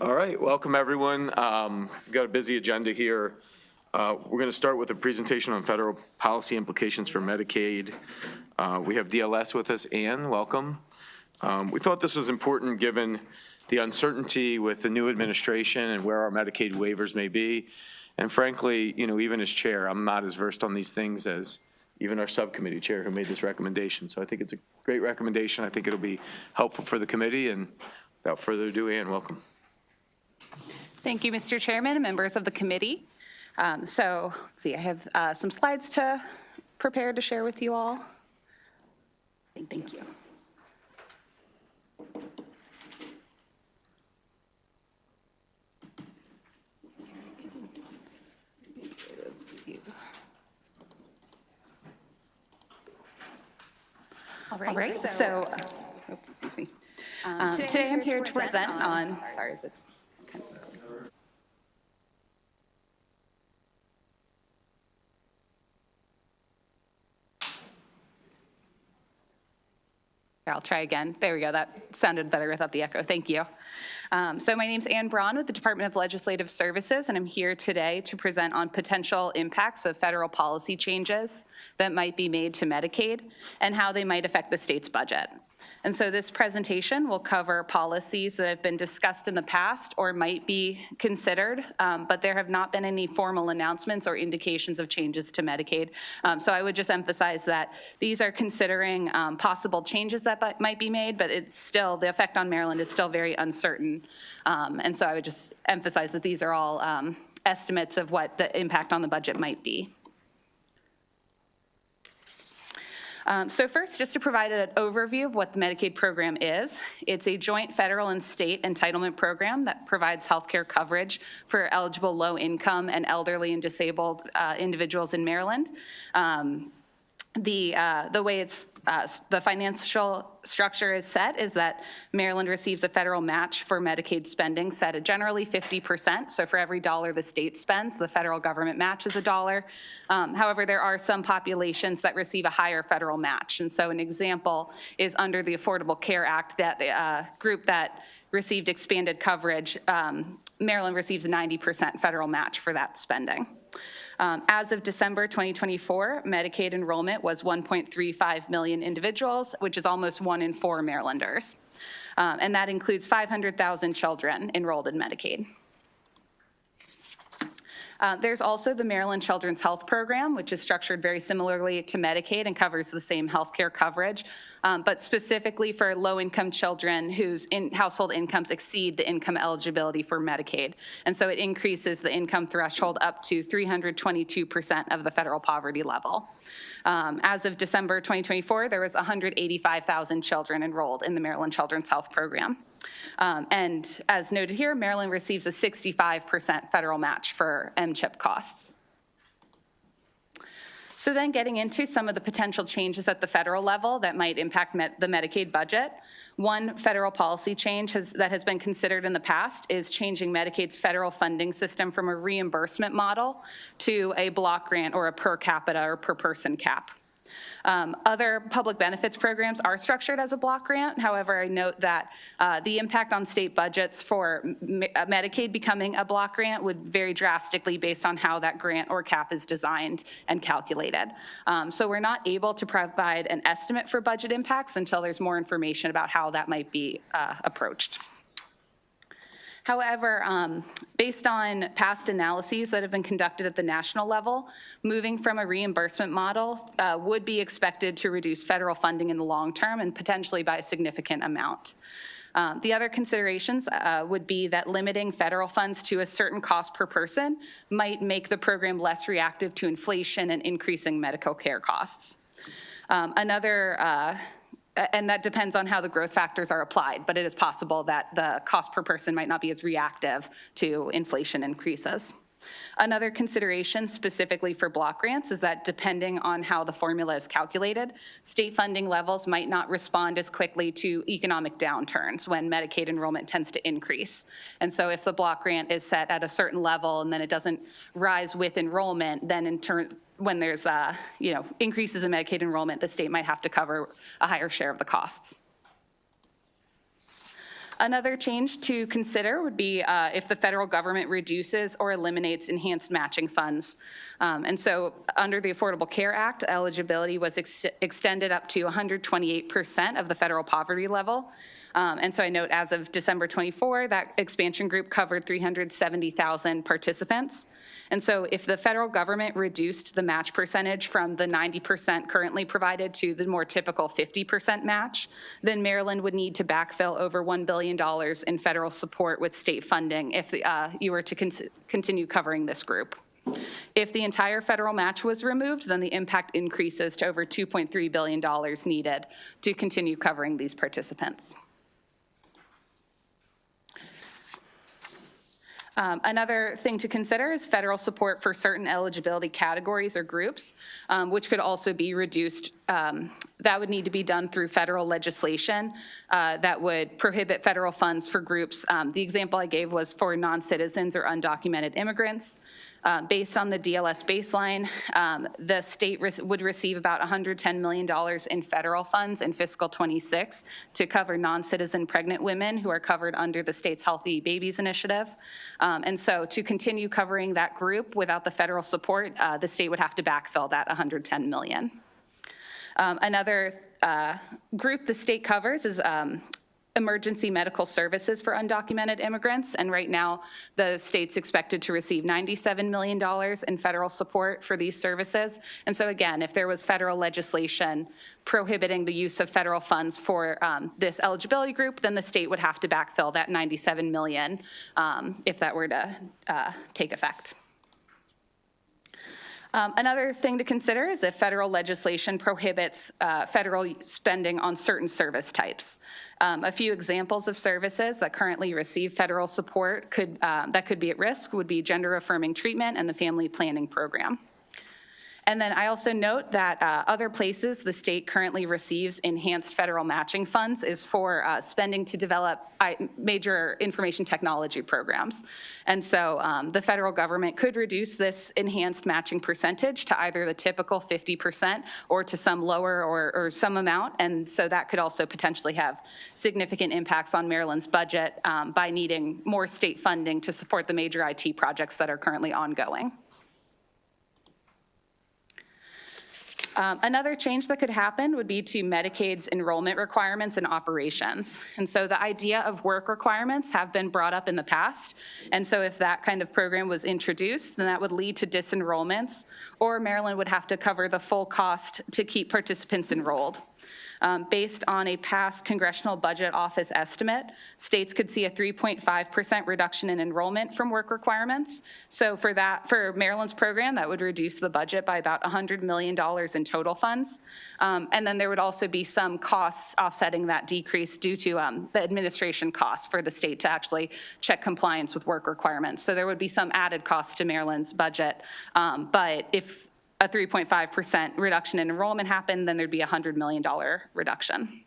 All right, welcome everyone. We've got a busy agenda here. We're going to start with a presentation on federal policy implications for Medicaid. We have DLS with us. Ann, welcome. We thought this was important given the uncertainty with the new administration and where our Medicaid waivers may be. And frankly, even as chair, I'm not as versed on these things as even our subcommittee chair who made this recommendation. So I think it's a great recommendation. I think it'll be helpful for the committee. And without further ado, Ann, welcome. Thank you, Mr. Chairman and members of the committee. So let's see, I have some slides to prepare to share with you all. Thank you. All right. So excuse me. Today I'm here to present on, sorry, is it? I'll try again. There we go. That sounded better without the echo. Thank you. So my name's Ann Braun with the Department of Legislative Services, and I'm here today to present on potential impacts of federal policy changes that might be made to Medicaid and how they might affect the state's budget. And so this presentation will cover policies that have been discussed in the past or might be considered, but there have not been any formal announcements or indications of changes to Medicaid. So I would just emphasize that these are considering possible changes that might be made, but it's still, the effect on Maryland is still very uncertain. And so I would just emphasize that these are all estimates of what the impact on the budget might be. So first, just to provide an overview of what the Medicaid program is, it's a joint federal and state entitlement program that provides health care coverage for eligible low-income and elderly and disabled individuals in Maryland. The way it's the financial structure is set is that Maryland receives a federal match for Medicaid spending set at generally 50%. So for every dollar the state spends, the federal government matches $1. However, there are some populations that receive a higher federal match. And so an example is under the Affordable Care Act, that group that received expanded coverage, Maryland receives a 90% federal match for that spending. As of December 2024, Medicaid enrollment was 1.35 million individuals, which is almost 1 in 4 Marylanders. And that includes 500,000 children enrolled in Medicaid. There's also the Maryland Children's Health Program, which is structured very similarly to Medicaid and covers the same health care coverage, but specifically for low-income children whose household incomes exceed the income eligibility for Medicaid. And so it increases the income threshold up to 322% of the federal poverty level. As of December 2024, there was 185,000 children enrolled in the Maryland Children's Health Program. And as noted here, Maryland receives a 65% federal match for MCHIP costs. So then getting into some of the potential changes at the federal level that might impact the Medicaid budget. One federal policy change that has been considered in the past is changing Medicaid's federal funding system from a reimbursement model to a block grant or a per capita or per person cap. Other public benefits programs are structured as a block grant. However, I note that the impact on state budgets for Medicaid becoming a block grant would vary drastically based on how that grant or cap is designed and calculated. So we're not able to provide an estimate for budget impacts until there's more information about how that might be approached. However, based on past analyses that have been conducted at the national level, moving from a reimbursement model would be expected to reduce federal funding in the long term and potentially by a significant amount. The other considerations would be that limiting federal funds to a certain cost per person might make the program less reactive to inflation and increasing medical care costs. And that depends on how the growth factors are applied, but it is possible that the cost per person might not be as reactive to inflation increases. Another consideration specifically for block grants is that depending on how the formula is calculated, state funding levels might not respond as quickly to economic downturns when Medicaid enrollment tends to increase. And so if the block grant is set at a certain level and then it doesn't rise with enrollment, then in turn, when there's increases in Medicaid enrollment, the state might have to cover a higher share of the costs. Another change to consider would be if the federal government reduces or eliminates enhanced matching funds. And so under the Affordable Care Act, eligibility was extended up to 128% of the federal poverty level. And so I note as of December 24, that expansion group covered 370,000 participants. And so if the federal government reduced the match percentage from the 90% currently provided to the more typical 50% match, then Maryland would need to backfill over $1 billion in federal support with state funding if you were to continue covering this group. If the entire federal match was removed, then the impact increases to over $2.3 billion needed to continue covering these participants. Another thing to consider is federal support for certain eligibility categories or groups, which could also be reduced. That would need to be done through federal legislation that would prohibit federal funds for groups. The example I gave was for non-citizens or undocumented immigrants. Based on the DLS baseline, the state would receive about $110 million in federal funds in fiscal 26 to cover non-citizen pregnant women who are covered under the state's Healthy Babies Initiative. And so to continue covering that group without the federal support, the state would have to backfill that $110 million. Another group the state covers is emergency medical services for undocumented immigrants. And right now, the state's expected to receive $97 million in federal support for these services. And so again, if there was federal legislation prohibiting the use of federal funds for this eligibility group, then the state would have to backfill that $97 million if that were to take effect. Another thing to consider is if federal legislation prohibits federal spending on certain service types. A few examples of services that currently receive federal support that could be at risk would be gender-affirming treatment and the family planning program. And then I also note that other places the state currently receives enhanced federal matching funds is for spending to develop major information technology programs. And so the federal government could reduce this enhanced matching percentage to either the typical 50% or to some lower or some amount. And so that could also potentially have significant impacts on Maryland's budget by needing more state funding to support the major IT projects that are currently ongoing. Another change that could happen would be to Medicaid's enrollment requirements and operations. And so the idea of work requirements have been brought up in the past. And so if that kind of program was introduced, then that would lead to disenrollments, or Maryland would have to cover the full cost to keep participants enrolled. Based on a past Congressional Budget Office estimate, states could see a 3.5% reduction in enrollment from work requirements. So for Maryland's program, that would reduce the budget by about $100 million in total funds. And then there would also be some costs offsetting that decrease due to the administration costs for the state to actually check compliance with work requirements. So there would be some added costs to Maryland's budget. But if a 3.5% reduction in enrollment happened, then there'd be a $100 million reduction.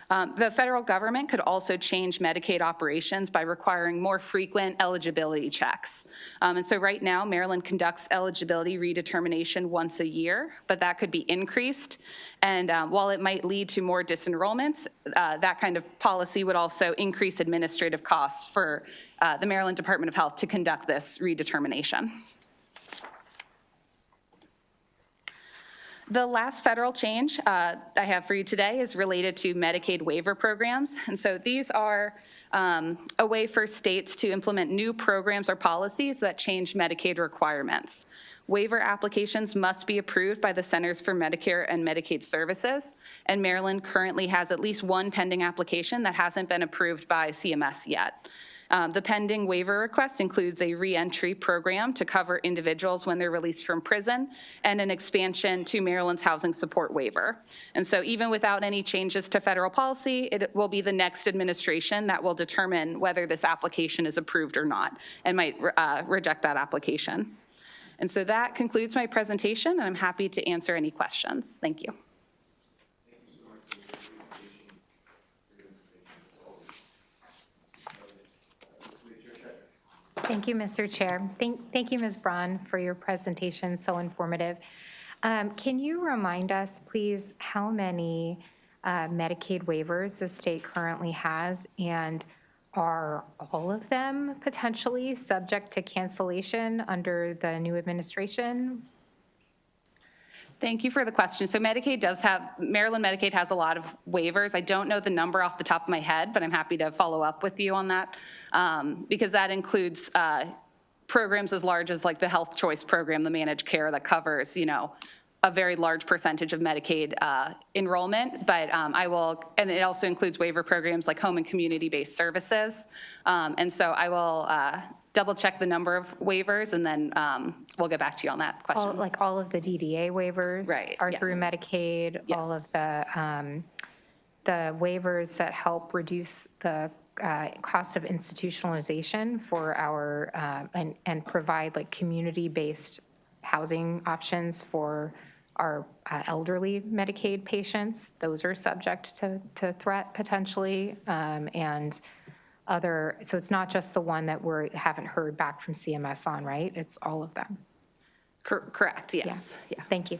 The federal government could also change Medicaid operations by requiring more frequent eligibility checks. And so right now, Maryland conducts eligibility redetermination once a year, but that could be increased. And while it might lead to more disenrollments, that kind of policy would also increase administrative costs for the Maryland Department of Health to conduct this redetermination. The last federal change I have for you today is related to Medicaid waiver programs. And so these are a way for states to implement new programs or policies that change Medicaid requirements. Waiver applications must be approved by the Centers for Medicare and Medicaid Services, and Maryland currently has at least one pending application that hasn't been approved by CMS yet. The pending waiver request includes a reentry program to cover individuals when they're released from prison and an expansion to Maryland's housing support waiver. And so even without any changes to federal policy, it will be the next administration that will determine whether this application is approved or not and might reject that application. And so that concludes my presentation, and I'm happy to answer any questions. Thank you. Thank you, Mr. Chair. Thank you, Ms. Braun, for your presentation, so informative. Can you remind us, please, how many Medicaid waivers the state currently has, and are all of them potentially subject to cancellation under the new administration? Thank you for the question. So Maryland Medicaid has a lot of waivers. I don't know the number off the top of my head, but I'm happy to follow up with you on that, because that includes programs as large as like the Health Choice program, the managed care that covers, a very large percentage of Medicaid enrollment, but and it also includes waiver programs like home and community-based services. And so I will double check the number of waivers, and then we'll get back to you on that question. Like all of the DDA waivers Right, are yes. through Medicaid, all of the waivers that help reduce the cost of institutionalization for our, and provide like community-based housing options for our elderly Medicaid patients. Those are subject to threat potentially, and other, so it's not just the one that we haven't heard back from CMS on, right? It's all of them. Correct, yes. Yeah. Thank you.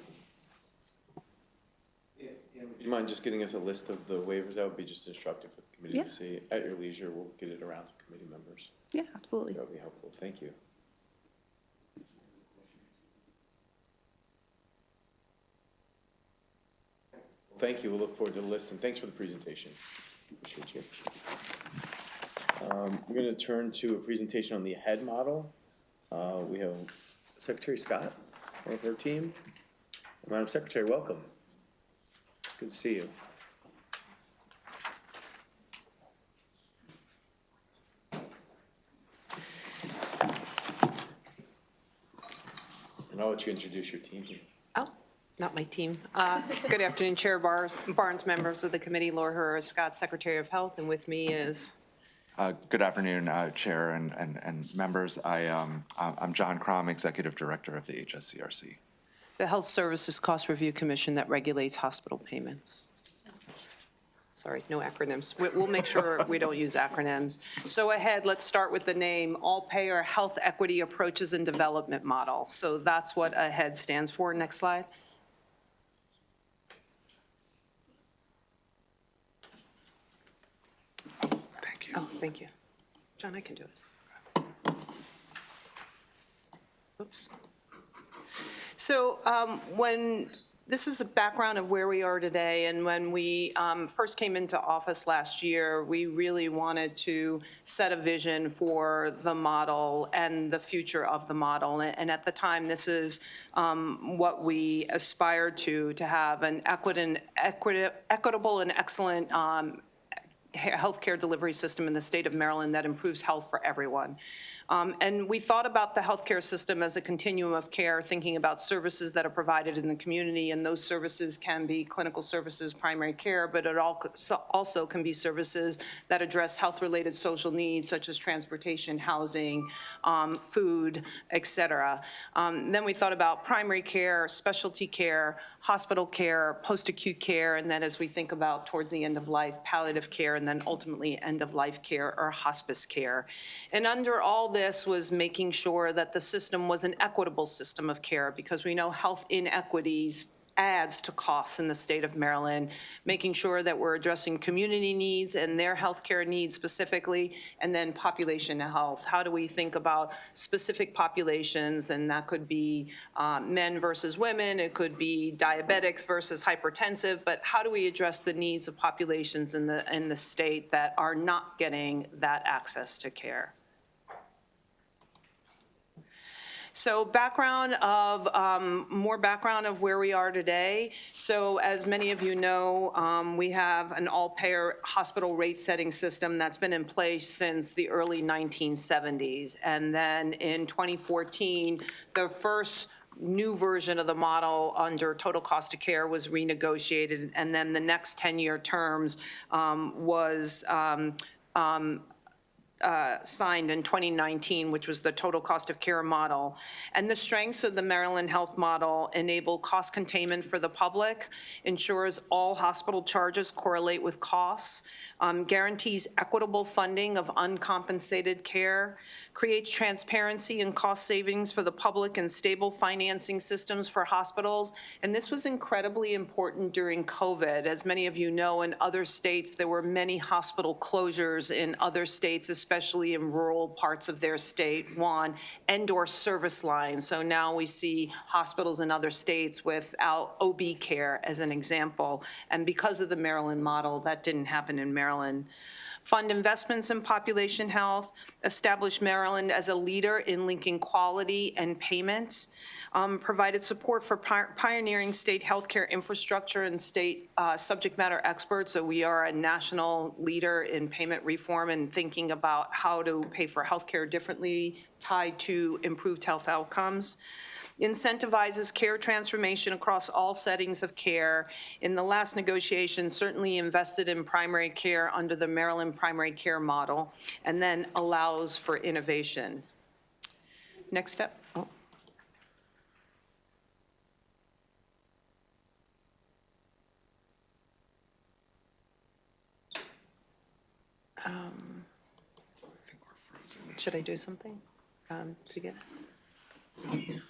Do you mind just getting us a list of the waivers? That would be just instructive for the committee to see. At your leisure, we'll get it around to committee members. Yeah, absolutely. That would be helpful. Thank you. Thank you. We'll look forward to the list, and thanks for the presentation. Appreciate you. We're going to turn to a presentation on the HEAD model. We have Secretary Scott and her team. Madam Secretary, welcome. Good to see you. And I'll let you introduce your team here. Oh, not my team. Good afternoon, Chair Barnes, members of the committee. Laura Herrera Scott, Secretary of Health, and with me is... Good afternoon, Chair and members. I'm John Crom, Executive Director of the HSCRC. the Health Services Cost Review Commission that regulates hospital payments. Sorry, no acronyms. We'll make sure we don't use acronyms. So ahead, let's start with the name, All-Payer Health Equity Approaches and Development Model. So that's what AHEAD stands for. Next slide. Thank you. Oh, thank you. John, I can do it. Oops. So this is a background of where we are today, and when we first came into office last year, we really wanted to set a vision for the model and the future of the model. And at the time, this is what we aspired to have an equitable and excellent healthcare delivery system in the state of Maryland that improves health for everyone. And we thought about the healthcare system as a continuum of care, thinking about services that are provided in the community, and those services can be clinical services, primary care, but it also can be services that address health-related social needs, such as transportation, housing, food, et cetera. Then we thought about primary care, specialty care, hospital care, post-acute care, and then as we think about towards the end of life, palliative care, and then ultimately end-of-life care or hospice care. And under all this was making sure that the system was an equitable system of care, because we know health inequities adds to costs in the state of Maryland, making sure that we're addressing community needs and their healthcare needs specifically, and then population health. How do we think about specific populations? And that could be men versus women, it could be diabetics versus hypertensive, but how do we address the needs of populations in the state that are not getting that access to care? So more background of where we are today. So as many of you know, we have an all-payer hospital rate setting system that's been in place since the early 1970s. And then in 2014, the first new version of the model under total cost of care was renegotiated. And then the next 10-year terms was signed in 2019, which was the total cost of care model. And the strengths of the Maryland Health Model enable cost containment for the public, ensures all hospital charges correlate with costs, guarantees equitable funding of uncompensated care, creates transparency and cost savings for the public and stable financing systems for hospitals. And this was incredibly important during COVID. As many of you know, in other states, there were many hospital closures in other states, especially in rural parts of their state, and/or service lines. So now we see hospitals in other states without OB care, as an example. And because of the Maryland model, that didn't happen in Maryland. Fund investments in population health, establish Maryland as a leader in linking quality and payment, provided support for pioneering state healthcare infrastructure and state subject matter experts. So we are a national leader in payment reform and thinking about how to pay for healthcare differently tied to improved health outcomes. Incentivizes care transformation across all settings of care. In the last negotiation, certainly invested in primary care under the Maryland primary care model, and then allows for innovation. Next step. Oh. Should I do something to get it?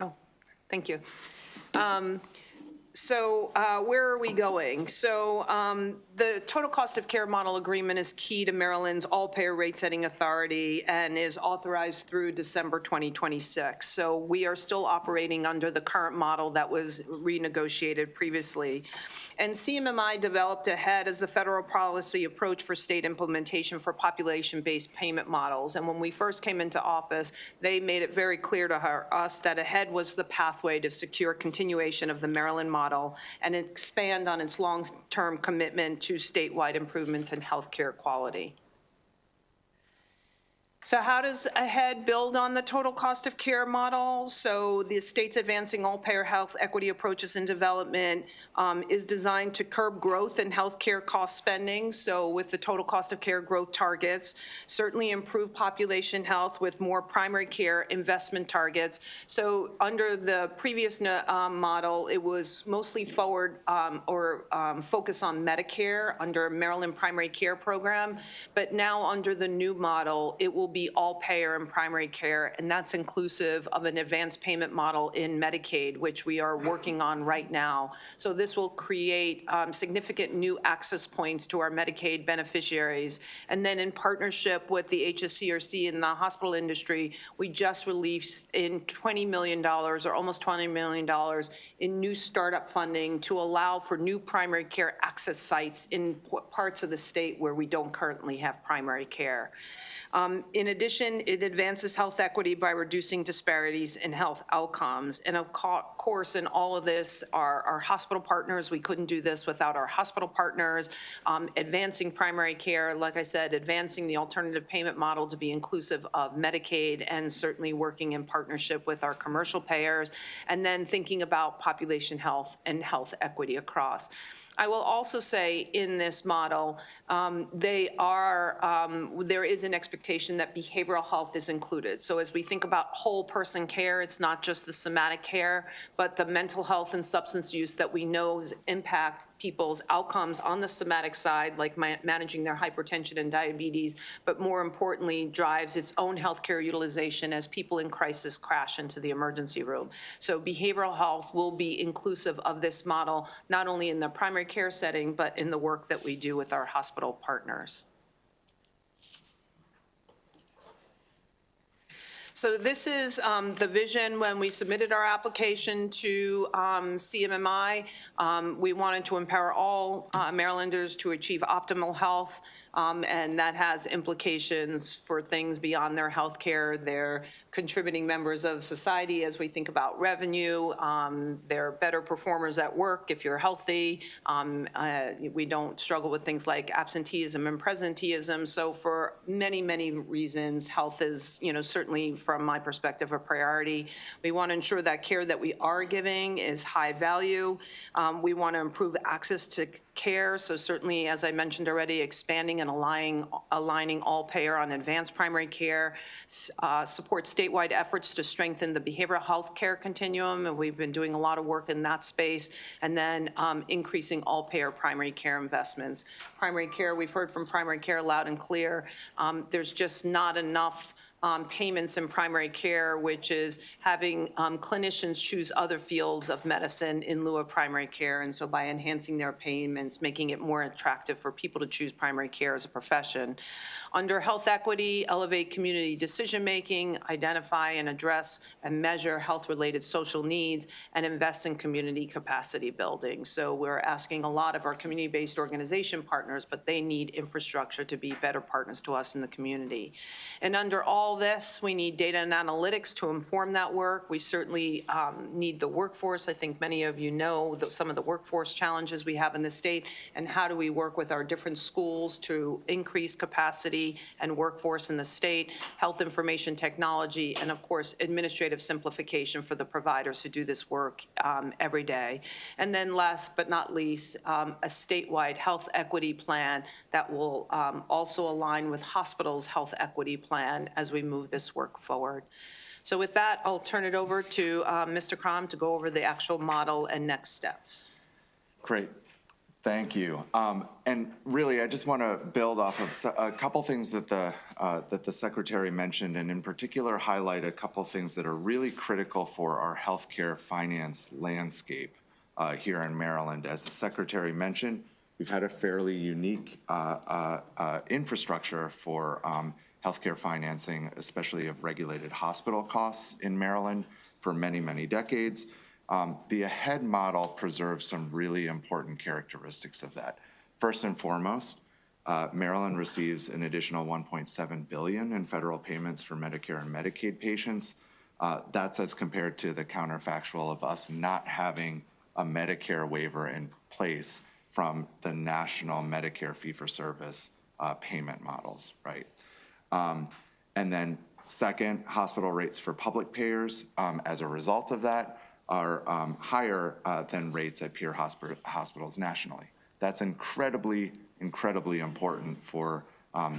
Oh, thank you. So where are we going? So the total cost of care model agreement is key to Maryland's all-payer rate-setting authority and is authorized through December 2026. So we are still operating under the current model that was renegotiated previously. And CMMI developed ahead as the federal policy approach for state implementation for population-based payment models. And when we first came into office, they made it very clear to us that ahead was the pathway to secure continuation of the Maryland model and expand on its long-term commitment to statewide improvements in healthcare quality. So how does AHEAD build on the total cost of care model? So the state's advancing all-payer health equity approaches in development is designed to curb growth in healthcare cost spending. So with the total cost of care growth targets, certainly improve population health with more primary care investment targets. So under the previous model, it was mostly forward focus on Medicare under Maryland Primary Care Program. But now under the new model, it will be all payer and primary care, and that's inclusive of an advanced payment model in Medicaid, which we are working on right now. So this will create significant new access points to our Medicaid beneficiaries. And then in partnership with the HSCRC and the hospital industry, we just released in $20 million or almost $20 million in new startup funding to allow for new primary care access sites in parts of the state where we don't currently have primary care. In addition, it advances health equity by reducing disparities in health outcomes. And of course, in all of this, our hospital partners, we couldn't do this without our hospital partners, advancing primary care, like I said, advancing the alternative payment model to be inclusive of Medicaid, and certainly working in partnership with our commercial payers, and then thinking about population health and health equity across. I will also say in this model, there is an expectation that behavioral health is included. So as we think about whole person care, it's not just the somatic care, but the mental health and substance use that we know impact people's outcomes on the somatic side, like managing their hypertension and diabetes, but more importantly, drives its own healthcare utilization as people in crisis crash into the emergency room. So behavioral health will be inclusive of this model, not only in the primary care setting, but in the work that we do with our hospital partners. So this is the vision when we submitted our application to CMMI. We wanted to empower all Marylanders to achieve optimal health, and that has implications for things beyond their health care. They're contributing members of society as we think about revenue. They're better performers at work if you're healthy. We don't struggle with things like absenteeism and presenteeism. So for many, many reasons, health is certainly from my perspective, a priority. We want to ensure that care that we are giving is high value. We want to improve access to care, so certainly, as I mentioned already, expanding and aligning all payer on advanced primary care, support statewide efforts to strengthen the behavioral health care continuum, and we've been doing a lot of work in that space, and then increasing all payer primary care investments. Primary care, we've heard from primary care loud and clear, there's just not enough payments in primary care, which is having clinicians choose other fields of medicine in lieu of primary care. And so by enhancing their payments, making it more attractive for people to choose primary care as a profession. Under health equity, elevate community decision-making, identify and address and measure health-related social needs, and invest in community capacity building. So we're asking a lot of our community-based organization partners, but they need infrastructure to be better partners to us in the community. And under all this, we need data and analytics to inform that work. We certainly need the workforce. I think many of you know some of the workforce challenges we have in the state, and how do we work with our different schools to increase capacity and workforce in the state, health information technology, and of course, administrative simplification for the providers who do this work every day. And then last but not least, a statewide health equity plan that will also align with hospitals' health equity plan as we move this work forward. So with that, I'll turn it over to Mr. Crom to go over the actual model and next steps. Great. Thank you. And really, I just want to build off of a couple things that the Secretary mentioned, and in particular highlight a couple things that are really critical for our healthcare finance landscape here in Maryland. As the Secretary mentioned, we've had a fairly unique infrastructure for healthcare financing, especially of regulated hospital costs in Maryland for many, many decades. The AHEAD model preserves some really important characteristics of that. First and foremost, Maryland receives an additional $1.7 billion in federal payments for Medicare and Medicaid patients. That's as compared to the counterfactual of us not having a Medicare waiver in place from the national Medicare fee-for-service payment models, right? And then second, hospital rates for public payers, as a result of that, are higher than rates at peer hospitals nationally. That's incredibly, incredibly important for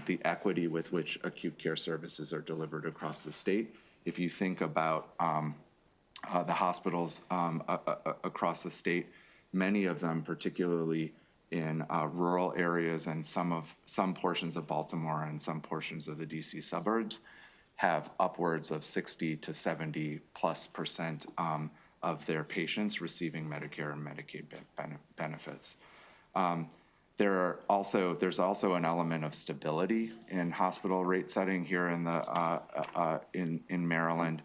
the equity with which acute care services are delivered across the state. If you think about the hospitals across the state, many of them, particularly in rural areas and some portions of Baltimore and some portions of the DC suburbs, have upwards of 60 to 70+% of their patients receiving Medicare and Medicaid benefits. There's also an element of stability in hospital rate setting here in Maryland,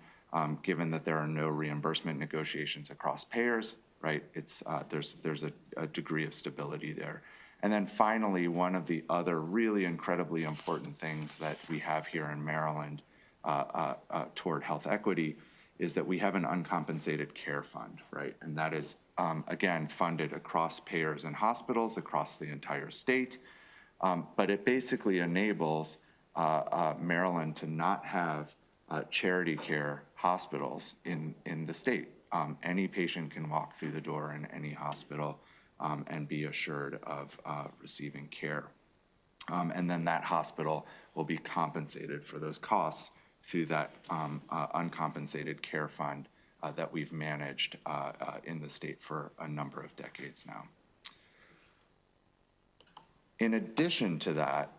given that there are no reimbursement negotiations across payers. Right, there's a degree of stability there. And then finally, one of the other really incredibly important things that we have here in Maryland toward health equity is that we have an uncompensated care fund, right? And that is, again, funded across payers and hospitals across the entire state. But it basically enables Maryland to not have charity care hospitals in the state. Any patient can walk through the door in any hospital and be assured of receiving care. And then that hospital will be compensated for those costs through that uncompensated care fund that we've managed in the state for a number of decades now. In addition to that,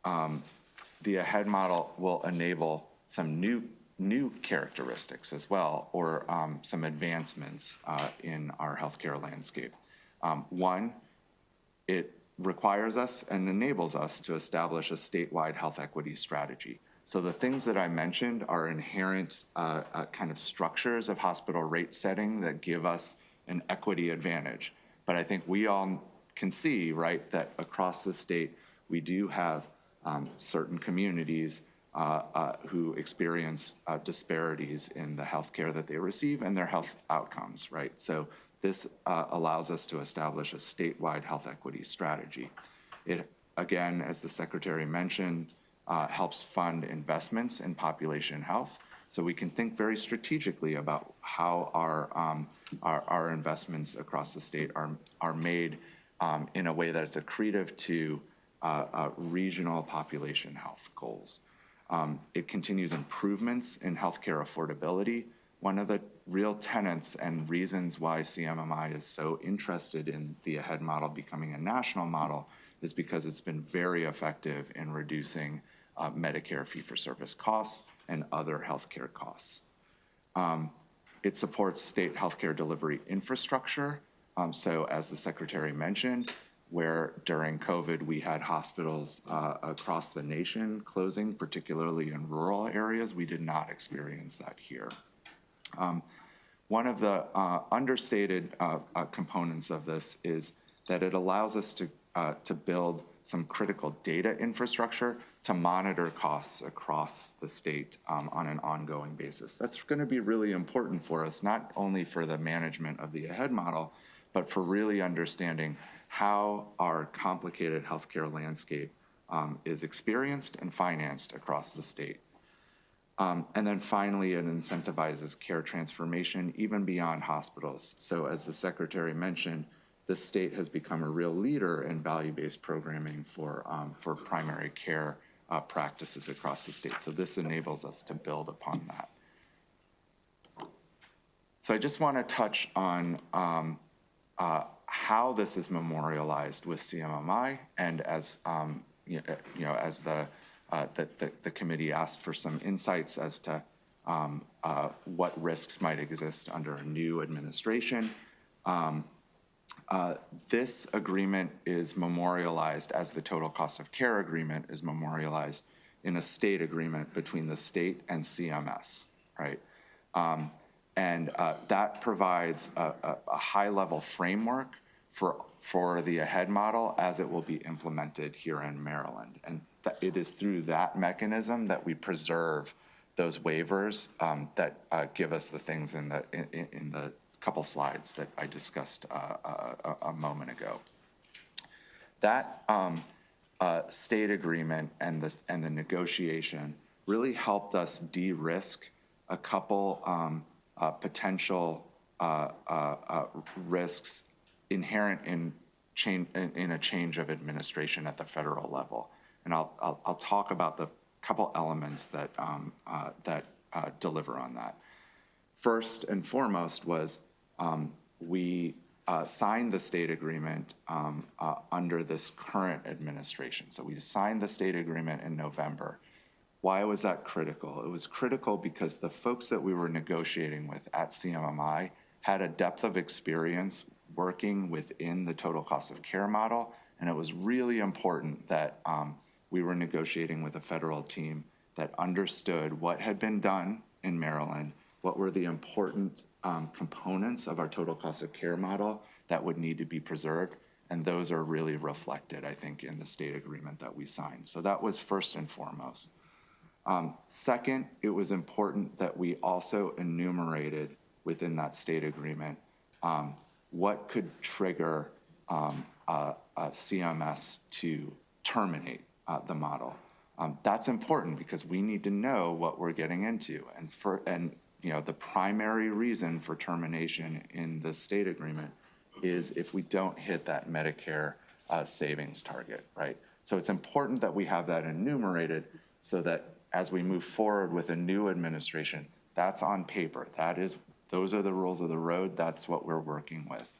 the AHEAD model will enable some new characteristics as well, or some advancements in our healthcare landscape. One, it requires us and enables us to establish a statewide health equity strategy. So the things that I mentioned are inherent kind of structures of hospital rate setting that give us an equity advantage. But I think we all can see, right, that across the state, we do have certain communities who experience disparities in the health care that they receive and their health outcomes, right? So this allows us to establish a statewide health equity strategy. It, again, as the Secretary mentioned, helps fund investments in population health So we can think very strategically about how our investments across the state are made in a way that is accretive to regional population health goals. It continues improvements in healthcare affordability. One of the real tenets and reasons why CMMI is so interested in the AHEAD model becoming a national model is because it's been very effective in reducing Medicare fee-for-service costs and other healthcare costs. It supports state healthcare delivery infrastructure. So as the Secretary mentioned, where during COVID we had hospitals across the nation closing, particularly in rural areas, we did not experience that here. One of the understated components of this is that it allows us to build some critical data infrastructure to monitor costs across the state on an ongoing basis. That's going to be really important for us, not only for the management of the AHEAD model, but for really understanding how our complicated healthcare landscape is experienced and financed across the state. And then finally, it incentivizes care transformation even beyond hospitals. So as the Secretary mentioned, the state has become a real leader in value-based programming for primary care practices across the state. So this enables us to build upon that. So I just want to touch on how this is memorialized with CMMI, and as as the committee asked for some insights as to what risks might exist under a new administration. This agreement is memorialized as the total cost of care agreement is memorialized in a state agreement between the state and CMS, right? And that provides a high-level framework for the AHEAD model as it will be implemented here in Maryland. And it is through that mechanism that we preserve those waivers that give us the things in the couple slides that I discussed a moment ago. That state agreement and the negotiation really helped us de-risk a couple potential risks inherent in a change of administration at the federal level. And I'll talk about the couple elements that deliver on that. First and foremost was we signed the state agreement under this current administration. So we signed the state agreement in November. Why was that critical? It was critical because the folks that we were negotiating with at CMMI had a depth of experience working within the total cost of care model, and it was really important that we were negotiating with a federal team that understood what had been done in Maryland, what were the important components of our total cost of care model that would need to be preserved, and those are really reflected, I think, in the state agreement that we signed. So that was first and foremost. Second, it was important that we also enumerated within that state agreement what could trigger CMS to terminate the model. That's important because we need to know what we're getting into. And the primary reason for termination in the state agreement is if we don't hit that Medicare savings target, right? So it's important that we have that enumerated so that as we move forward with a new administration, that's on paper. Those are the rules of the road. That's what we're working with.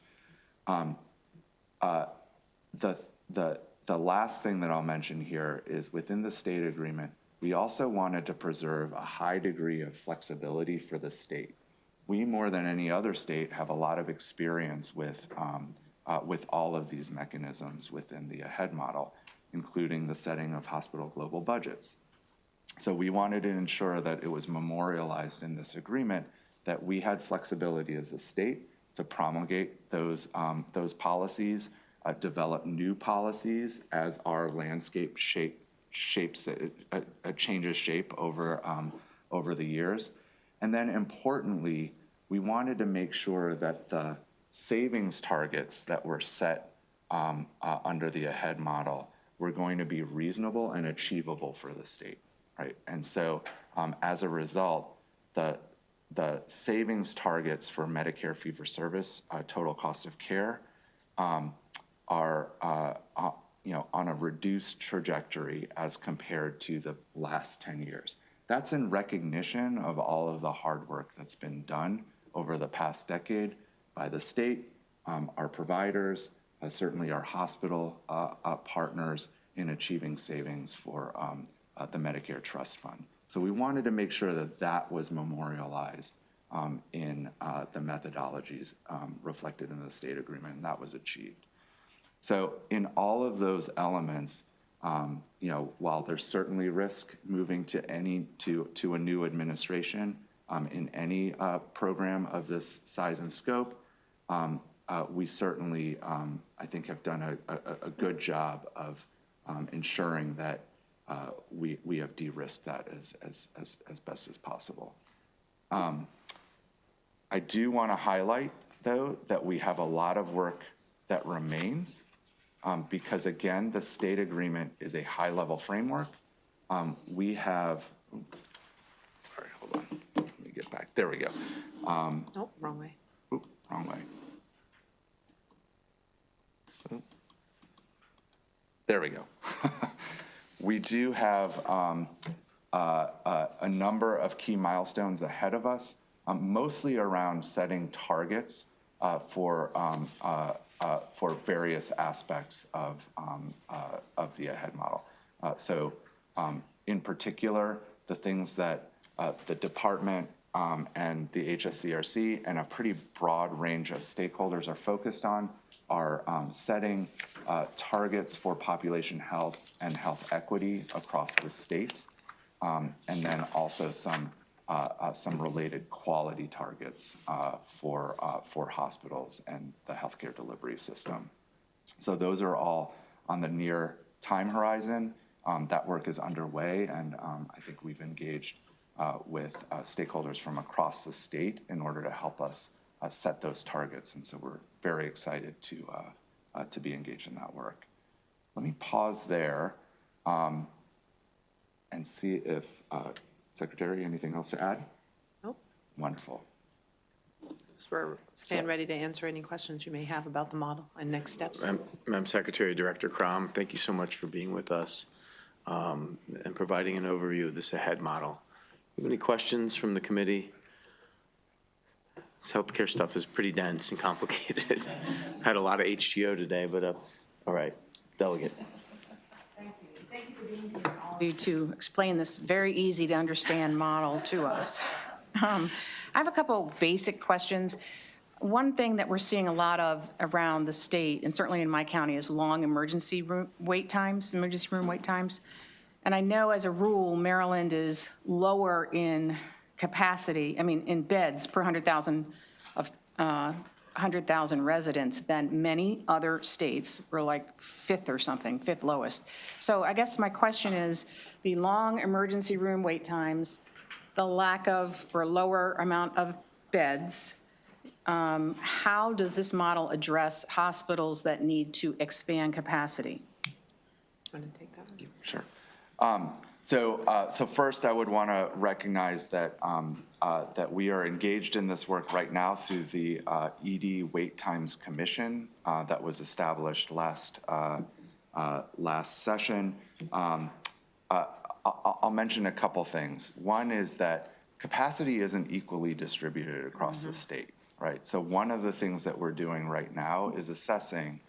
The last thing that I'll mention here is within the state agreement, we also wanted to preserve a high degree of flexibility for the state. We, more than any other state, have a lot of experience with all of these mechanisms within the AHEAD model, including the setting of hospital global budgets. So we wanted to ensure that it was memorialized in this agreement that we had flexibility as a state to promulgate those policies, develop new policies as our landscape changes shape over the years. And then importantly, we wanted to make sure that the savings targets that were set under the AHEAD model were going to be reasonable and achievable for the state, right? And so as a result, the savings targets for Medicare fee-for-service total cost of care are on a reduced trajectory as compared to the last 10 years. That's in recognition of all of the hard work that's been done over the past decade by the state, our providers, certainly our hospital partners in achieving savings for the Medicare Trust Fund. So we wanted to make sure that that was memorialized in the methodologies reflected in the state agreement, and that was achieved. So in all of those elements, while there's certainly risk moving to a new administration in any program of this size and scope, we certainly, I think, have done a good job of ensuring that we have de-risked that as best as possible. I do want to highlight, though, that we have a lot of work that remains because, again, the state agreement is a high-level framework. We have, sorry, hold on. Let me get back. There we go. Oh, wrong way. Oop, wrong way. There we go. We do have a number of key milestones ahead of us, mostly around setting targets for various aspects of the AHEAD model. So in particular, the things that the department and the HSCRC and a pretty broad range of stakeholders are focused on are setting targets for population health and health equity across the state, and then also some related quality targets for hospitals and the healthcare delivery system. So those are all on the near time horizon. That work is underway, and I think we've engaged with stakeholders from across the state in order to help us set those targets, and so we're very excited to be engaged in that work. Let me pause there and see if, Secretary, anything else to add? Nope. Wonderful. So stand ready to answer any questions you may have about the model and next steps. Madam Secretary, Director Crom, thank you so much for being with us and providing an overview of this AHEAD model. Do you have any questions from the committee? This healthcare stuff is pretty dense and complicated. I've had a lot of HGO today, but all right, Delegate. Thank you. Thank you for being here. All you to explain this very easy to understand model to us. I have a couple basic questions. One thing that we're seeing a lot of around the state, and certainly in my county, is long emergency room wait times. And I know as a rule, Maryland is lower in capacity, in beds per 100,000 residents than many other states. We're like fifth or something, fifth lowest. So I guess my question is, the long emergency room wait times, the lack of or lower amount of beds, how does this model address hospitals that need to expand capacity? Want to take that one? Sure. So first, I would want to recognize that that we are engaged in this work right now through the ED Wait Times Commission that was established last session. I'll mention a couple things. One is that capacity isn't equally distributed across the state, right? So one of the things that we're doing right now is assessing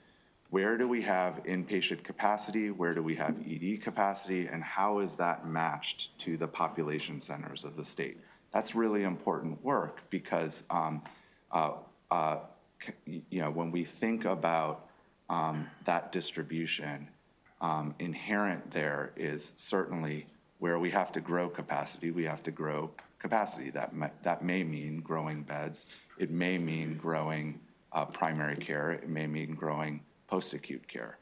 where do we have inpatient capacity, where do we have ED capacity, and how is that matched to the population centers of the state? That's really important work because when we think about that distribution, inherent there is certainly where we have to grow capacity, we have to grow capacity. That may mean growing beds. It may mean growing primary care. It may mean growing post-acute care.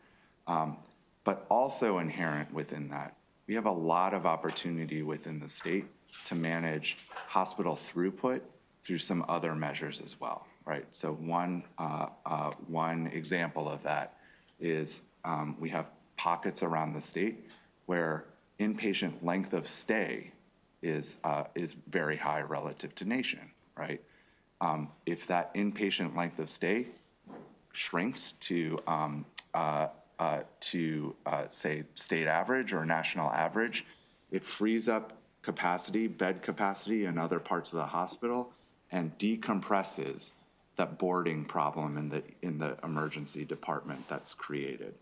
But also inherent within that, we have a lot of opportunity within the state to manage hospital throughput through some other measures as well, right? So one example of that is we have pockets around the state where inpatient length of stay is very high relative to nation, right? If that inpatient length of stay shrinks to say state average or national average, it frees up capacity, bed capacity in other parts of the hospital, and decompresses that boarding problem in the emergency department that's created.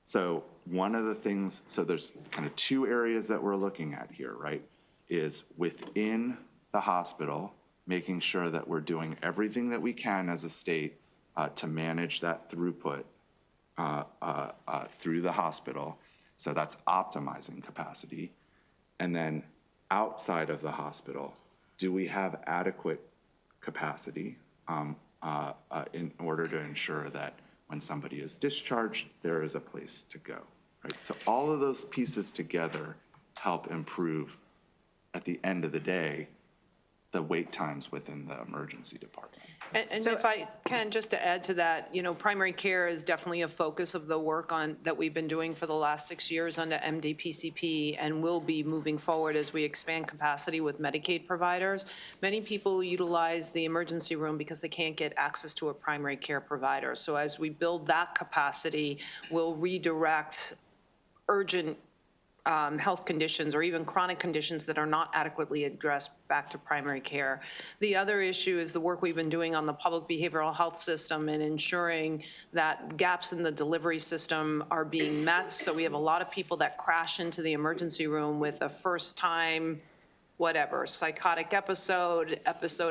So one of the things, so there's kind of two areas that we're looking at here, right? Is within the hospital, making sure that we're doing everything that we can as a state to manage that throughput through the hospital. So that's optimizing capacity. And then outside of the hospital, do we have adequate capacity in order to ensure that when somebody is discharged, there is a place to go, right? So all of those pieces together help improve, at the end of the day, the wait times within the emergency department. And if I can, just to add to that, primary care is definitely a focus of the work that we've been doing for the last 6 years under MDPCP, and will be moving forward as we expand capacity with Medicaid providers. Many people utilize the emergency room because they can't get access to a primary care provider. So as we build that capacity, we'll redirect urgent health conditions or even chronic conditions that are not adequately addressed back to primary care. The other issue is the work we've been doing on the public behavioral health system and ensuring that gaps in the delivery system are being met. So we have a lot of people that crash into the emergency room with a first-time whatever, psychotic episode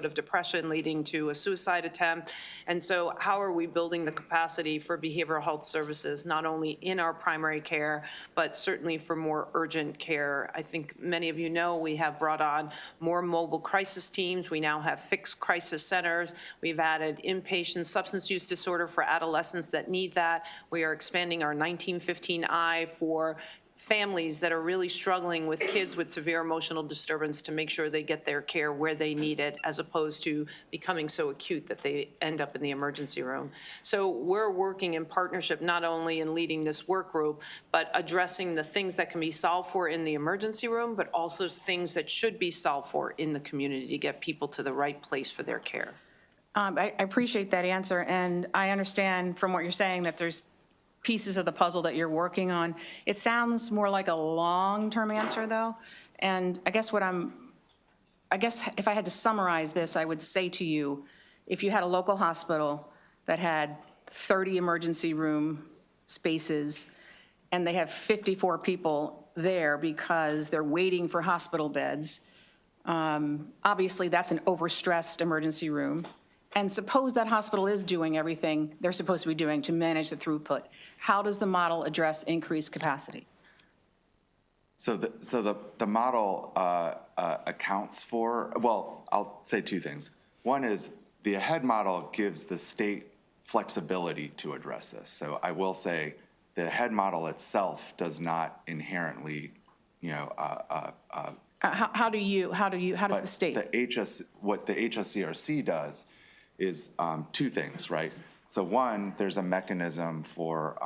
of depression leading to a suicide attempt. And so how are we building the capacity for behavioral health services, not only in our primary care, but certainly for more urgent care? I think many of you know we have brought on more mobile crisis teams. We now have fixed crisis centers. We've added inpatient substance use disorder for adolescents that need that. We are expanding our 1915I for families that are really struggling with kids with severe emotional disturbance to make sure they get their care where they need it, as opposed to becoming so acute that they end up in the emergency room. So we're working in partnership, not only in leading this work group, but addressing the things that can be solved for in the emergency room, but also things that should be solved for in the community to get people to the right place for their care. I appreciate that answer, and I understand from what you're saying that there's pieces of the puzzle that you're working on. It sounds more like a long-term answer, though. And I guess if I had to summarize this, I would say to you, if you had a local hospital that had 30 emergency room spaces and they have 54 people there because they're waiting for hospital beds, obviously that's an overstressed emergency room. And suppose that hospital is doing everything they're supposed to be doing to manage the throughput. How does the model address increased capacity? So the model accounts for, well, I'll say two things. One is the AHEAD model gives the state flexibility to address this. So I will say the AHEAD model itself does not inherently, How does the state? What the HSCRC does is two things, right? So one, there's a mechanism for,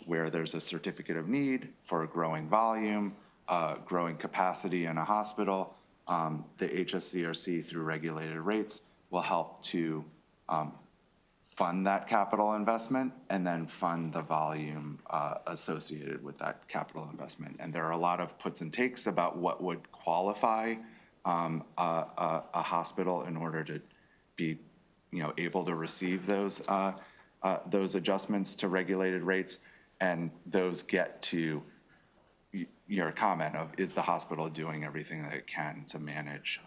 where there's a certificate of need for a growing volume, growing capacity in a hospital. The HSCRC, through regulated rates, will help to fund that capital investment and then fund the volume associated with that capital investment. And there are a lot of puts and takes about what would qualify a hospital in order to be, able to receive those adjustments to regulated rates, and those get to your comment of, is the hospital doing everything that it can to manage,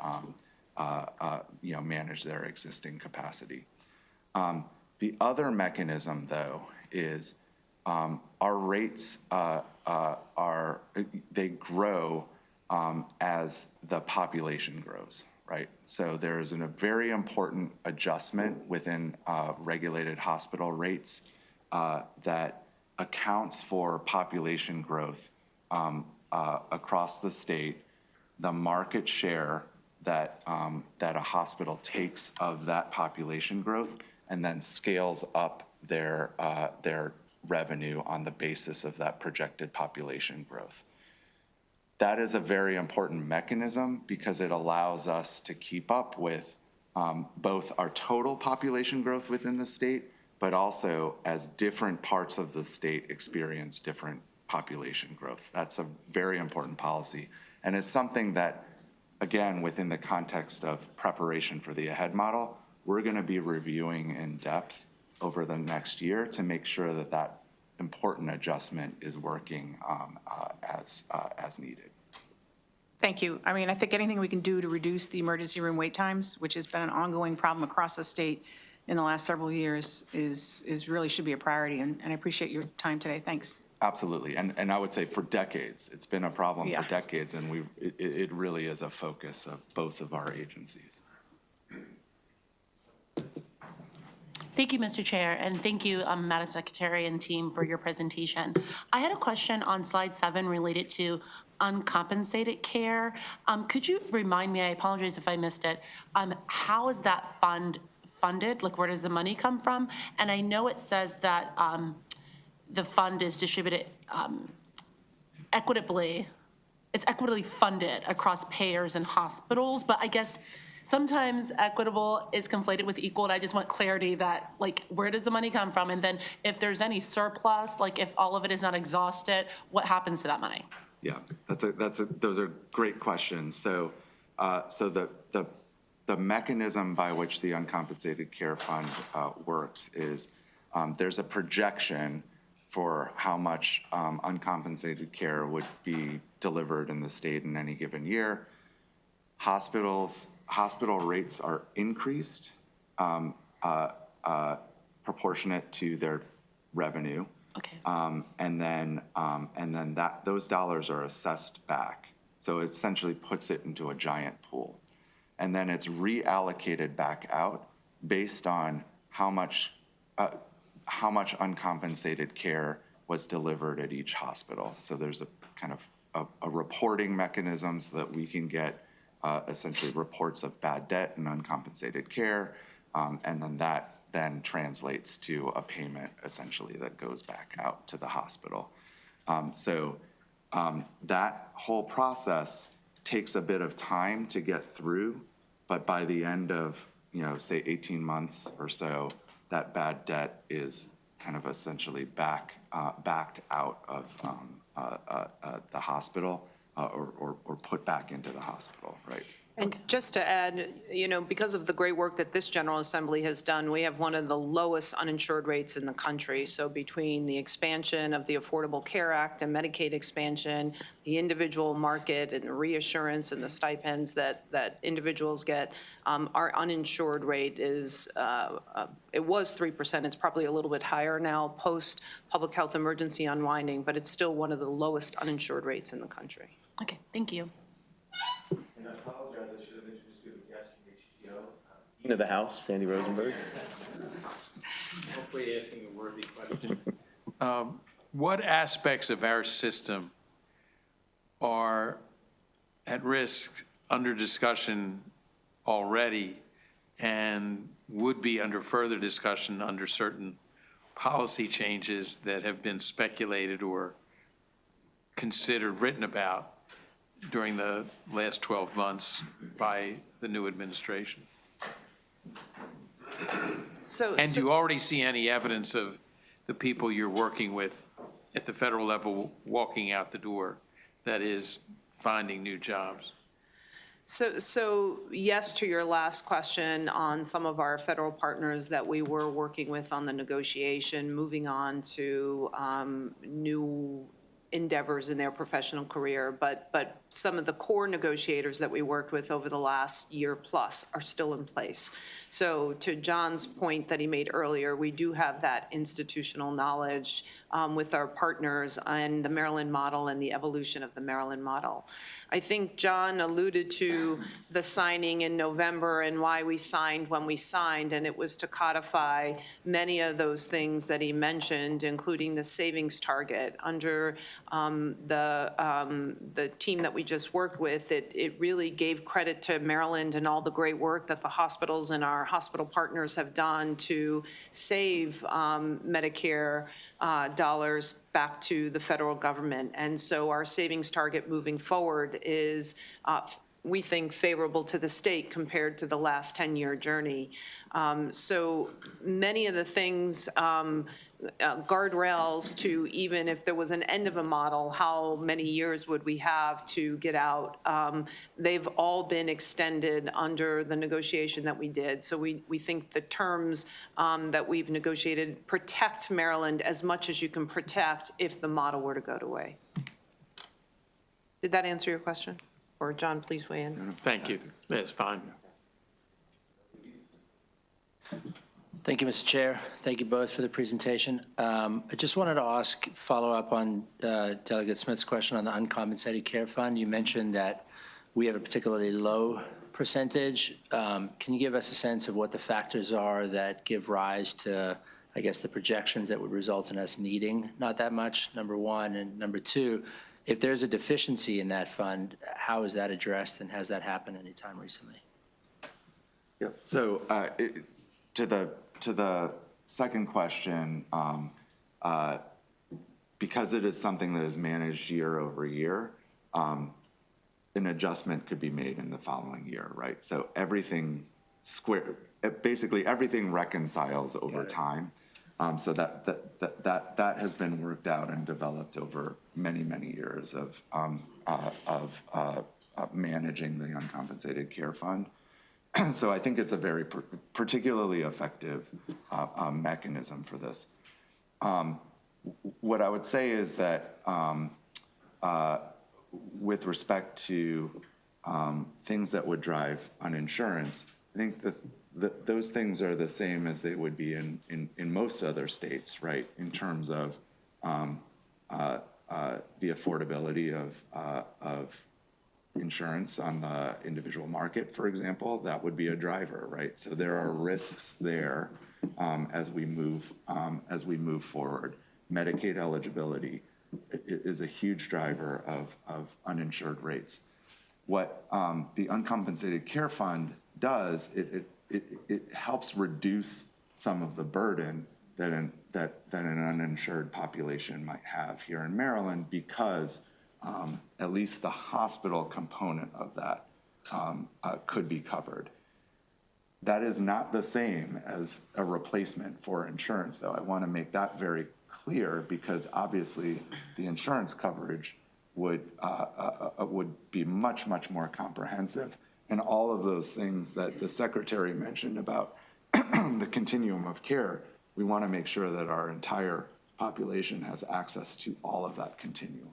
manage their existing capacity. The other mechanism, though, is our rates they grow as the population grows, right? So there is a very important adjustment within regulated hospital rates that accounts for population growth across the state, the market share that a hospital takes of that population growth, and then scales up their revenue on the basis of that projected population growth. that is a very important mechanism because it allows us to keep up with both our total population growth within the state, but also as different parts of the state experience different population growth. That's a very important policy. And it's something that, again, within the context of preparation for the AHEAD model, we're going to be reviewing in depth over the next year to make sure that that important adjustment is working as needed. Thank you. I mean, I think anything we can do to reduce the emergency room wait times, which has been an ongoing problem across the state in the last several years, is really should be a priority. And I appreciate your time today. Thanks. Absolutely. And I would say for decades, it's been a problem Yeah. for decades, and it really is a focus of both of our agencies. Thank you, Mr. Chair, and thank you, Madam Secretary and team, for your presentation. I had a question on slide 7 related to uncompensated care. Could you remind me, I apologize if I missed it, how is that funded? Like, where does the money come from? And I know it says that the fund is distributed equitably. It's equitably funded across payers and hospitals, but I guess sometimes equitable is conflated with equal, and I just want clarity that, like, where does the money come from? And then if there's any surplus, like if all of it is not exhausted, what happens to that money? Yeah, those are great questions. So, the mechanism by which the uncompensated care fund works is there's a projection for how much uncompensated care would be delivered in the state in any given year. Hospital rates are increased proportionate to their revenue. Okay. And then those dollars are assessed back. So it essentially puts it into a giant pool. And then it's reallocated back out based on how much uncompensated care was delivered at each hospital. So there's a kind of a reporting mechanism so that we can get essentially reports of bad debt and uncompensated care, and then that then translates to a payment essentially that goes back out to the hospital. That whole process takes a bit of time to get through, but by the end of, say 18 months or so, that bad debt is kind of essentially backed out of the hospital or put back into the hospital, right? And just to add, because of the great work that this General Assembly has done, we have one of the lowest uninsured rates in the country. So between the expansion of the Affordable Care Act and Medicaid expansion, the individual market and the reassurance and the stipends that individuals get, our uninsured rate is, it was 3%. It's probably a little bit higher now post public health emergency unwinding, but it's still one of the lowest uninsured rates in the country. Okay, thank you. And I apologize, I should have introduced you to the guest from HTO. Dean of the House, Sandy Rosenberg. Hopefully asking a worthy question. What aspects of our system are at risk, under discussion already, and would be under further discussion under certain policy changes that have been speculated or considered, written about during the last 12 months by the new administration? And do you already see any evidence of the people you're working with at the federal level walking out the door, that is, finding new jobs? So yes, to your last question on some of our federal partners that we were working with on the negotiation, moving on to new endeavors in their professional career, but some of the core negotiators that we worked with over the last year plus are still in place. So to John's point that he made earlier, we do have that institutional knowledge with our partners and the Maryland model and the evolution of the Maryland model. I think John alluded to the signing in November and why we signed when we signed, and it was to codify many of those things that he mentioned, including the savings target. Under the team that we just worked with, it really gave credit to Maryland and all the great work that the hospitals and our hospital partners have done to save Medicare dollars back to the federal government. And so our savings target moving forward is, we think, favorable to the state compared to the last 10-year journey. So many of the things, guardrails to even if there was an end of a model, how many years would we have to get out? They've all been extended under the negotiation that we did. So we think the terms that we've negotiated protect Maryland as much as you can protect if the model were to go away. Did that answer your question? Or John, please weigh in. Thank you. That's fine. Thank you, Mr. Chair. Thank you both for the presentation. I just wanted to follow up on Delegate Smith's question on the uncompensated care fund. You mentioned that we have a particularly low percentage. Can you give us a sense of what the factors are that give rise to, I guess, the projections that would result in us needing not that much, number one, and number two, if there's a deficiency in that fund, how is that addressed, and has that happened any time recently? Yep. So to the second question, because it is something that is managed year over year, an adjustment could be made in the following year, right? So basically everything reconciles over time. So that has been worked out and developed over many, many years of managing the uncompensated care fund. So I think it's a very particularly effective mechanism for this. What I would say is that with respect to things that would drive uninsurance, I think those things are the same as they would be in most other states, right? In terms of the affordability of insurance on the individual market, for example, that would be a driver, right? So there are risks there as we move forward. Medicaid eligibility is a huge driver of uninsured rates. What the uncompensated care fund does, it helps reduce some of the burden that an uninsured population might have here in Maryland, because at least the hospital component of that could be covered. That is not the same as a replacement for insurance, though. I want to make that very clear, because obviously the insurance coverage would be much, much more comprehensive. And all of those things that the Secretary mentioned about the continuum of care, we want to make sure that our entire population has access to all of that continuum.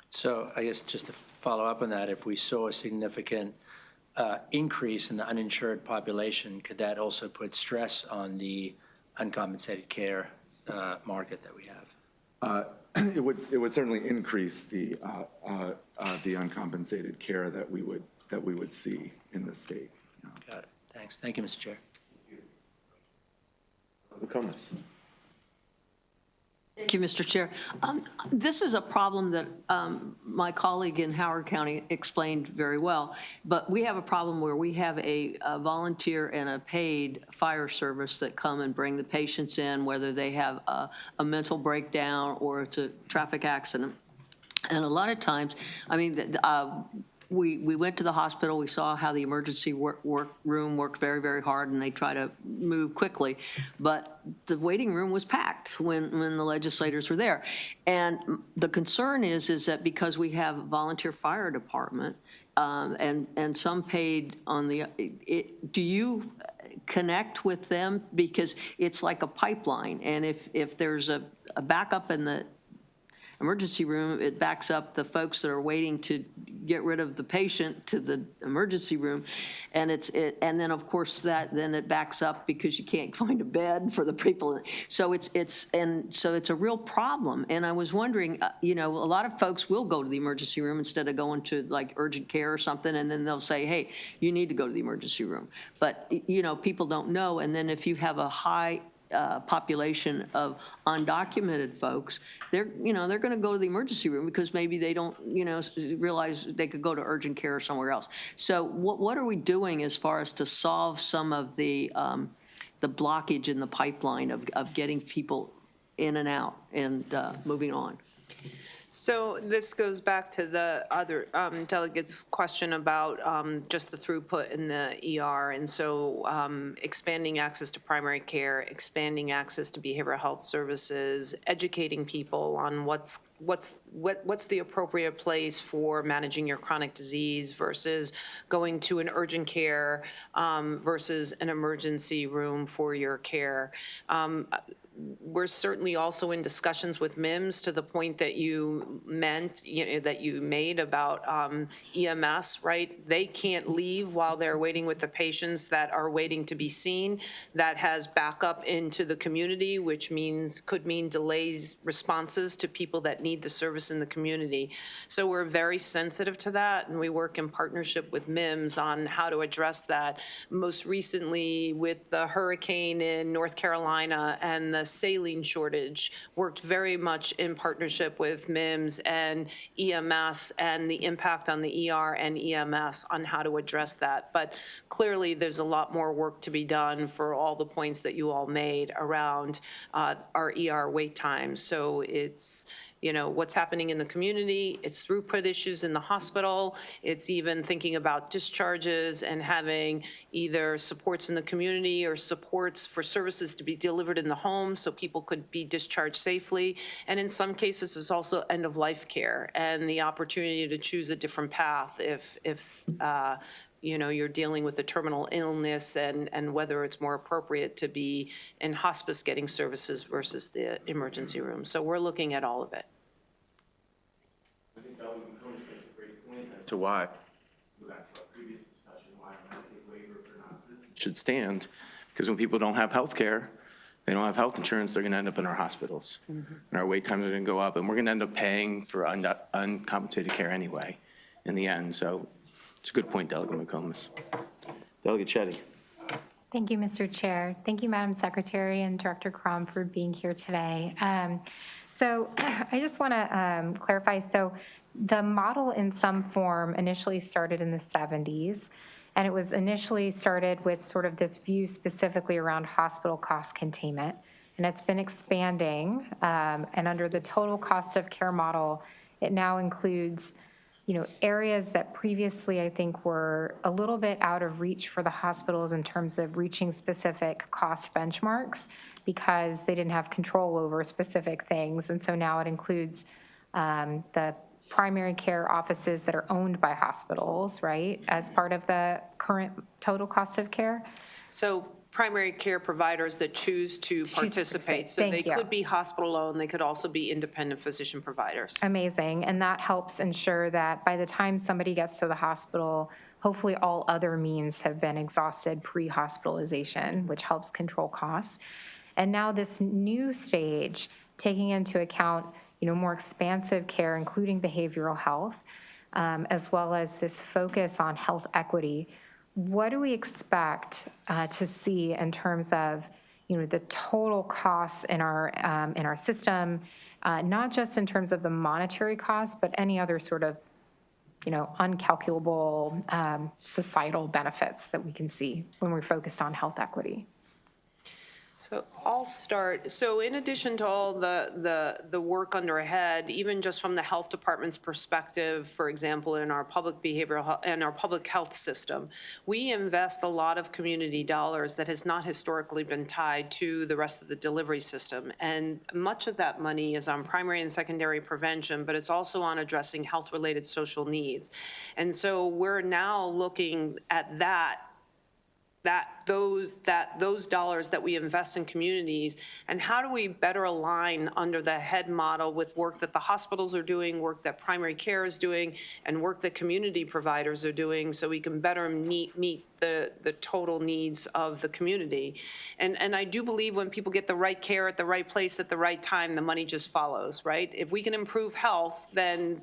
So I guess just to follow up on that, if we saw a significant increase in the uninsured population, could that also put stress on the uncompensated care market that we have? It would certainly increase the uncompensated care that we would see in the state. Got it. Thanks. Thank you, Mr. Chair. McComas. Thank you, Mr. Chair. This is a problem that my colleague in Howard County explained very well, but we have a problem where we have a volunteer and a paid fire service that come and bring the patients in, whether they have a mental breakdown or it's a traffic accident. And a lot of times, I mean, we went to the hospital, we saw how the emergency room worked very, very hard, and they try to move quickly. But the waiting room was packed when the legislators were there. And the concern is that because we have a volunteer fire department and some paid on the, do you connect with them? Because it's like a pipeline. And if there's a backup in the emergency room, it backs up the folks that are waiting to get rid of the patient to the emergency room, and and then of course then it backs up because you can't find a bed for the people. So it's a real problem. And I was wondering, a lot of folks will go to the emergency room instead of going to like urgent care or something, and then they'll say, hey, you need to go to the emergency room. But people don't know, and then if you have a high population of undocumented folks, they're going to go to the emergency room because maybe they don't, realize they could go to urgent care or somewhere else. So what are we doing as far as to solve some of the blockage in the pipeline of getting people in and out and moving on. So this goes back to the other delegate's question about just the throughput in the ER. And so expanding access to primary care, expanding access to behavioral health services, educating people on what's the appropriate place for managing your chronic disease versus going to an urgent care versus an emergency room for your care. We're certainly also in discussions with MIMS to the point that you made about EMS, right? They can't leave while they're waiting with the patients that are waiting to be seen. That has backup into the community, which could mean delays responses to people that need the service in the community. So we're very sensitive to that, and we work in partnership with MIMS on how to address that. Most recently with the hurricane in North Carolina and the saline shortage, worked very much in partnership with MIMS and EMS and the impact on the ER and EMS on how to address that. But clearly there's a lot more work to be done for all the points that you all made around our ER wait times. So it's, what's happening in the community, it's throughput issues in the hospital, it's even thinking about discharges and having either supports in the community or supports for services to be delivered in the home so people could be discharged safely. And in some cases, it's also end-of-life care and the opportunity to choose a different path if you're dealing with a terminal illness and whether it's more appropriate to be in hospice getting services versus the emergency room. So we're looking at all of it. I think Dr. McCombs makes a great point as to why, back to our previous discussion, why a Medicaid waiver for non-citizens should stand. Because when people don't have health care, they don't have health insurance, they're going to end up in our hospitals. And our wait times are going to go up, and we're going to end up paying for uncompensated care anyway in the end. So it's a good point, Delegate McCombs. Delegate Shetty. Thank you, Mr. Chair. Thank you, Madam Secretary and Director Crum for being here today. So I just want to clarify. So the model in some form initially started in the 70s, and it was initially started with sort of this view specifically around hospital cost containment. And it's been expanding, and under the total cost of care model, it now includes areas that previously I think were a little bit out of reach for the hospitals in terms of reaching specific cost benchmarks because they didn't have control over specific things. And so now it includes the primary care offices that are owned by hospitals, right, as part of the current total cost of care. So primary care providers that choose to participate. So they could be hospital-owned, they could also be independent physician providers. Amazing, and that helps ensure that by the time somebody gets to the hospital, hopefully all other means have been exhausted pre-hospitalization, which helps control costs. And now this new stage, taking into account more expansive care, including behavioral health, as well as this focus on health equity. What do we expect to see in terms of, the total costs in our system, not just in terms of the monetary costs, but any other sort of, uncalculable societal benefits that we can see when we're focused on health equity? So I'll start. So in addition to all the work underhead, even just from the health department's perspective, for example, in our public behavioral health and our public health system, we invest a lot of community dollars that has not historically been tied to the rest of the delivery system. And much of that money is on primary and secondary prevention, but it's also on addressing health-related social needs. And so we're now looking at those dollars that we invest in communities, and how do we better align under the HEAD model with work that the hospitals are doing, work that primary care is doing, and work that community providers are doing, so we can better meet the total needs of the community. And I do believe when people get the right care at the right place at the right time, the money just follows, right? If we can improve health, then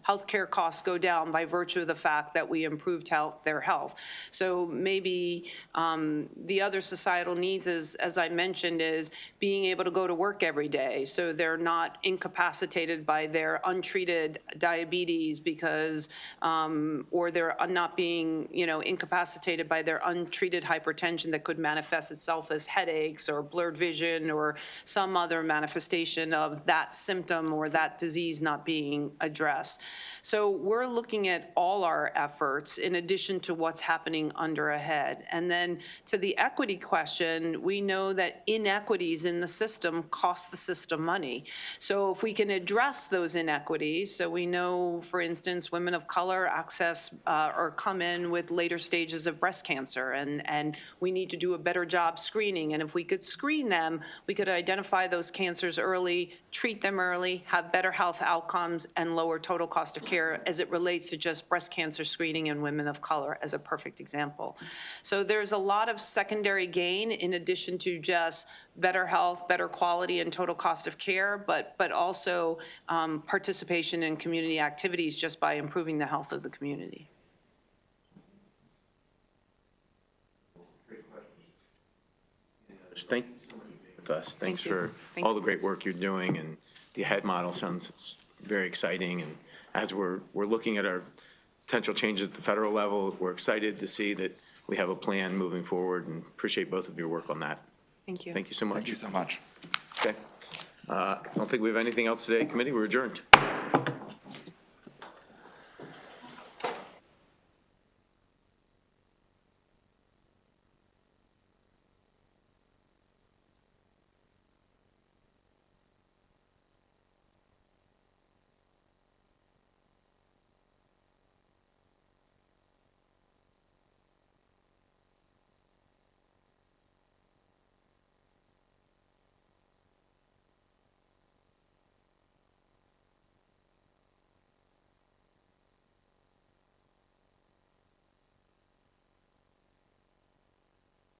healthcare costs go down by virtue of the fact that we improved their health. So maybe the other societal needs, as I mentioned, is being able to go to work every day so they're not incapacitated by their untreated diabetes because, or they're not being, incapacitated dominated by their untreated hypertension that could manifest itself as headaches or blurred vision or some other manifestation of that symptom or that disease not being addressed. So we're looking at all our efforts in addition to what's happening under a head. And then to the equity question, we know that inequities in the system cost the system money. So if we can address those inequities, so we know, for instance, women of color access or come in with later stages of breast cancer, and we need to do a better job screening. And if we could screen them, we could identify those cancers early, treat them early, have better health outcomes, and lower total cost of care as it relates to just breast cancer screening in women of color as a perfect example. So there's a lot of secondary gain in addition to just better health, better quality, and total cost of care, but also participation in community activities just by improving the health of the community. Thank you with us. Thanks Thank you. for Thank all the great work you're doing, and the AHEAD model sounds very exciting. And as we're looking at our potential changes at the federal level, we're excited to see that we have a plan moving forward, and appreciate both of your work on that. Thank you. Thank you so much. Thank you so much. Okay. I don't think we have anything else today, committee. We're adjourned.